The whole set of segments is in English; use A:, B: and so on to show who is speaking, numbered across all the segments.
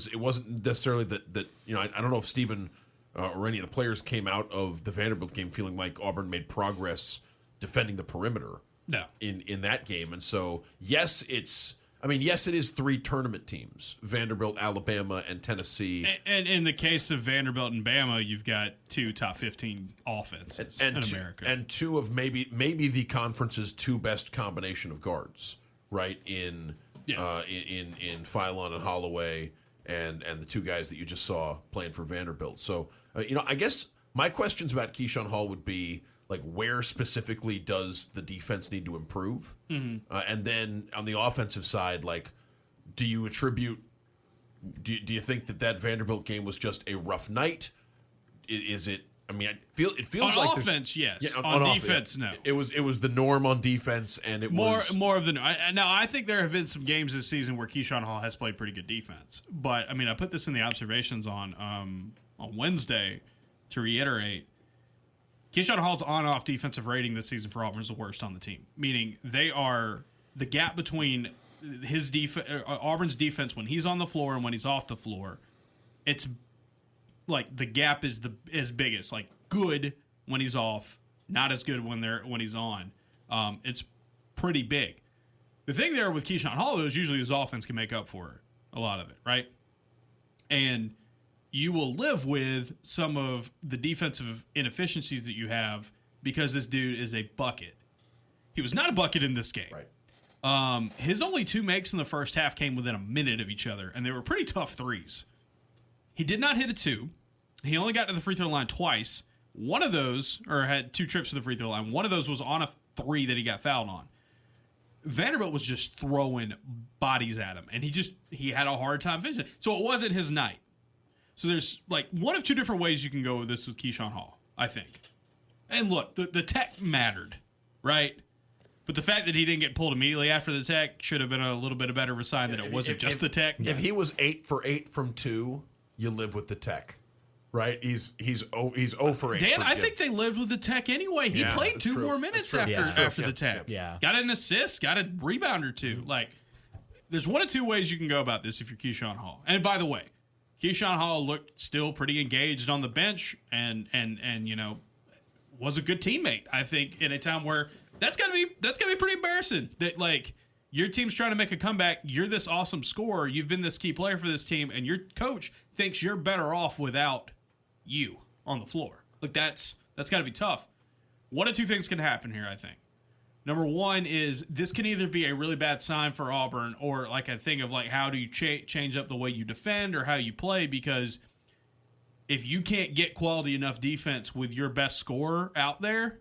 A: it wasn't necessarily that I don't know if Stephen or any of the players came out of the Vanderbilt game feeling like Auburn made progress defending the perimeter.
B: No.
A: In that game, and so yes, it is 3 tournament teams: Vanderbilt, Alabama, and Tennessee.
B: And in the case of Vanderbilt and Bama, you've got 2 top 15 offenses in America,
A: and 2 of maybe the conference's 2 best combination of guards, right? In Philon and Holloway, and the 2 guys that you just saw playing for Vanderbilt. So I guess my questions about Keyshawn Hall would be, like, where specifically does the defense need to improve? Mm-hmm. And then on the offensive side, like, do you think that Vanderbilt game was just a rough night? Is it? I mean, it feels
B: on
A: like
B: offense, yes. Yeah, on defense, no.
A: It was the norm on defense, and it was
B: more of the norm. Now, I think there have been some games this season where Keyshawn Hall has played pretty good defense. But I mean, I put this in the observations on Wednesday to reiterate. Keyshawn Hall's on-off defensive rating this season for Auburn is the worst on the team, meaning the gap between Auburn's defense when he's on the floor and when he's off the floor, it's like the gap is as biggest. Like, good when he's off, not as good when he's on. It's pretty big. The thing there with Keyshawn Hall, though, is usually his offense can make up for a lot of it, right? And you will live with some of the defensive inefficiencies that you have because this dude is a bucket. He was not a bucket in this game.
A: Right.
B: His only 2 makes in the first half came within a minute of each other, and they were pretty tough threes. He did not hit a 2. He only got to the free throw line twice. One of those, or had 2 trips to the free throw line. One of those was on a 3 that he got fouled on. Vanderbilt was just throwing bodies at him, and he had a hard time finishing. So it wasn't his night. So there's like one of 2 different ways you can go with this with Keyshawn Hall, I think. And look, the tech mattered, right? But the fact that he didn't get pulled immediately after the tech should have been a little bit better of a sign that it wasn't just the tech.
A: If he was 8 for 8 from 2, you live with the tech, right? He's 0 for 8.
B: Dan, I think they lived with the tech anyway. He played 2 more minutes after the tech.
C: Yeah.
B: Got an assist, got a rebound or 2. Like, there's 1 of 2 ways you can go about this if you're Keyshawn Hall. And by the way, Keyshawn Hall looked still pretty engaged on the bench and was a good teammate, I think, in a time where that's gotta be pretty embarrassing. That, like, your team's trying to make a comeback, you're this awesome scorer, you've been this key player for this team, and your coach thinks you're better off without you on the floor. Like, that's gotta be tough. 1 of 2 things can happen here, I think. Number 1 is this can either be a really bad sign for Auburn or like a thing of like how do you change up the way you defend or how you play, because if you can't get quality enough defense with your best scorer out there,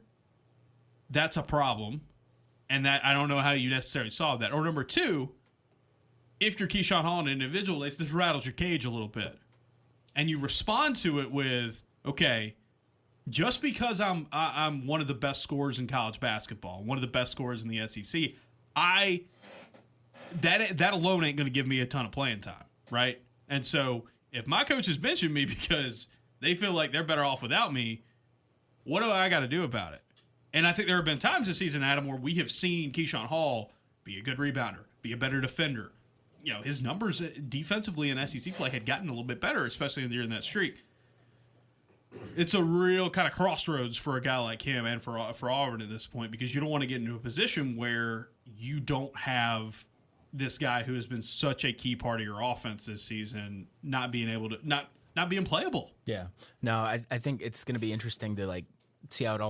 B: that's a problem. And that I don't know how you necessarily solve that. Or number 2, if you're Keyshawn Hall on an individual basis, this rattles your cage a little bit. And you respond to it with, okay, just because I'm one of the best scorers in college basketball, one of the best scorers in the SEC, that alone ain't going to give me a ton of playing time, right? And so if my coach is benching me because they feel like they're better off without me, what do I got to do about it? And I think there have been times this season, Adam, where we have seen Keyshawn Hall be a good rebounder, be a better defender. His numbers defensively in SEC play had gotten a little bit better, especially during that streak. It's a real kind of crossroads for a guy like him and for Auburn at this point, because you don't want to get into a position where you don't have this guy who has been such a key part of your offense this season not being able to not being playable.
C: Yeah. No, I think it's going to be interesting to like see how it all